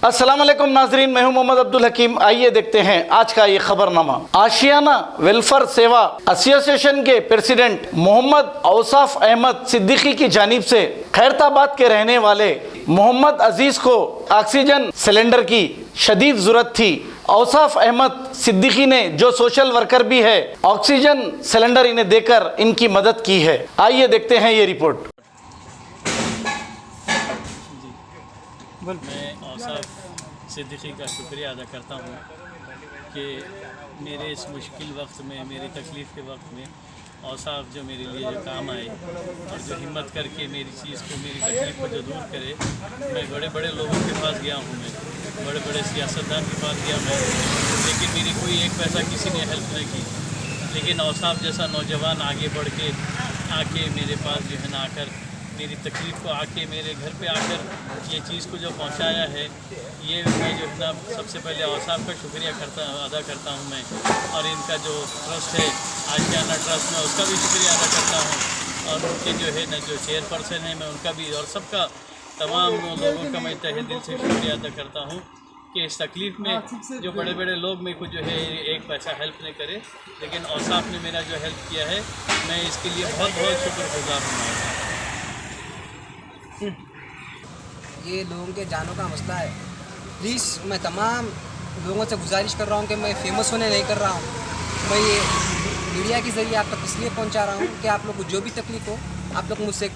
अस्सलाम वालेकुम नाजरीन, मैं हूं मोहम्मद अब्दुल हकीम। आइए देखते हैं आज का ये खबरनामा। आशियाना वेलफेयर सेवा एसोसिएशन के प्रेसिडेंट मोहम्मद औसाफ अहमद सिद्दीकी की जानिब से खैरताबाद के रहने वाले मोहम्मद अजीज को ऑक्सीजन सिलेंडर की शदीद ज़रूरत थी। औसाफ अहमद सिद्दीकी ने, जो सोशल वर्कर भी है, ऑक्सीजन सिलेंडर इन्हें देकर इनकी मदद की है। आइए देखते हैं ये रिपोर्ट। मैं औसाफ सिद्दीकी का शुक्रिया अदा करता हूँ कि मेरे इस मुश्किल वक्त में, मेरी तकलीफ़ के वक्त में औसाफ जो मेरे लिए जो काम आए और जो हिम्मत करके मेरी चीज़ को, मेरी तकलीफ़ को जो दूर करे। मैं बड़े बड़े लोगों के पास गया हूँ, मैं बड़े बड़े सियासतदान के पास गया मैं, लेकिन मेरी कोई एक पैसा किसी ने हेल्प नहीं की। लेकिन औसाफ जैसा नौजवान आगे बढ़ के आके मेरे पास जो है ना आकर मेरी तकलीफ़ को आके मेरे घर पे आकर ये चीज़ को जो पहुंचाया है, ये मैं जो है ना सबसे पहले औसाफ का शुक्रिया अदा करता हूं मैं। और इनका जो ट्रस्ट है आशियाना ट्रस्ट, में उसका भी शुक्रिया अदा करता हूं। और उनके जो है ना जो चेयरपर्सन है, मैं उनका भी और सबका, तमाम लोगों का मैं तहे दिल से शुक्रिया अदा करता हूँ कि इस तकलीफ़ में जो बड़े बड़े लोग मेरे को जो है एक पैसा हेल्प नहीं करे, लेकिन औसाफ ने मेरा जो हेल्प किया है, मैं इसके लिए बहुत बहुत शुक्रगुजार हूँ। ये लोगों के जानों का मसला है। प्लीज़ मैं तमाम लोगों से गुजारिश कर रहा हूँ कि मैं फेमस होने नहीं कर रहा हूँ, मैं ये मीडिया के ज़रिए आप तक इसलिए पहुँचा रहा हूँ कि आप लोग को जो भी तकलीफ़ हो, आप लोग मुझसे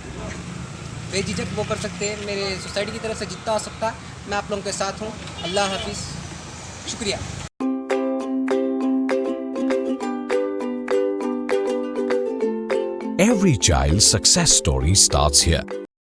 बेझिझक वो कर सकते हैं। मेरे सोसाइटी की तरफ से जितना हो सकता है मैं आप लोगों के साथ हूँ। अल्लाह हाफिज़, शुक्रिया। Every child's success story starts here.